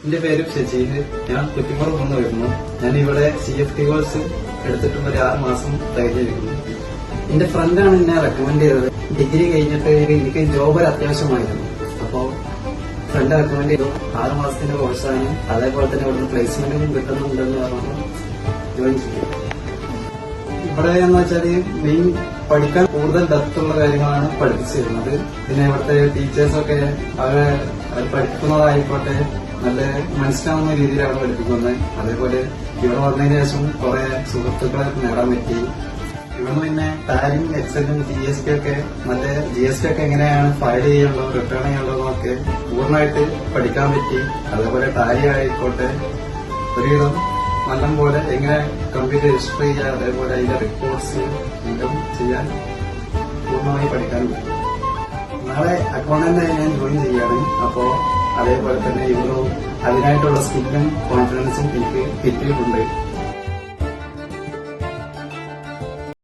എന്റെ പേര് ഷജീദ്. ഞാൻ കുറ്റിപ്പുറത്ത് നിന്ന് വരുന്നു. ഞാൻ ഇവിടെ CFT കോഴ്സ് എടുത്തിട്ടും ഒരു 6 മാസം തികഞ്ഞിരിക്കുന്നു. എന്റെ ഫ്രണ്ടാണ് എന്നെ റെക്കമെൻഡ് ചെയ്തത്. ഡിഗ്രി കഴിഞ്ഞിട്ട് എനിക്ക് ജോബ് അത്യാവശ്യമായിരുന്നു. അപ്പോ ഫ്രണ്ട് റെക്കമെൻഡ് ചെയ്തു. 6 മാസത്തിന്റെ കോഴ്സാണ്. അതേപോലെ തന്നെ ഇവിടുന്ന് പ്ലേസ്മെന്റും കിട്ടുന്നുണ്ടെന്ന് പറഞ്ഞു ജോയിൻ ചെയ്തു. ഇവിടെ എന്ന് വെച്ചാല് മെയിൻ പഠിക്കാൻ കൂടുതൽ ഡെപ്തുള്ള കാര്യങ്ങളാണ് പഠിപ്പിച്ചിരുന്നത്. പിന്നെ ഇവിടുത്തെ ടീച്ചേഴ്സൊക്കെ അവരെ പഠിപ്പിക്കുന്നതായിക്കോട്ടെ നല്ല മനസ്സിലാവുന്ന രീതിയിലാണ് പഠിപ്പിക്കുന്നത്. അതേപോലെ ഇവിടെ വന്നതിന് ശേഷം കുറെ സുഹൃത്തുക്കളെ നേടാൻ പറ്റി. ഇവിടുന്ന് പിന്നെ ടാലിയും എക്സലും GST ഒക്കെ GST ഒക്കെ എങ്ങനെയാണ് ഫയൽ ചെയ്യേണ്ടത്, റിട്ടേൺ ചെയ്യേണ്ടതെന്നൊക്കെ പൂർണ്ണമായിട്ട് പഠിക്കാൻ പറ്റി. അതേപോലെ ടാലി ആയിക്കോട്ടെ ഒരുവിധം നല്ല പോലെ എങ്ങനെ കമ്പ്യൂട്ടർ രജിസ്റ്റർ ചെയ്യുക, അതേപോലെ അതിന്റെ റിപ്പോർട്ട്സ് എല്ലാം ചെയ്യാൻ പൂർണ്ണമായി പഠിക്കാനും പറ്റും. നാളെ അക്കൗണ്ടന്റായി ഞാൻ ജോയിൻ ചെയ്യാണ്. അപ്പോ അതേപോലെ തന്നെ ഇവിടെ അതിനായിട്ടുള്ള സ്കില്ലും കോൺഫിഡൻസും എനിക്ക് കിട്ടിയിട്ടുണ്ട്.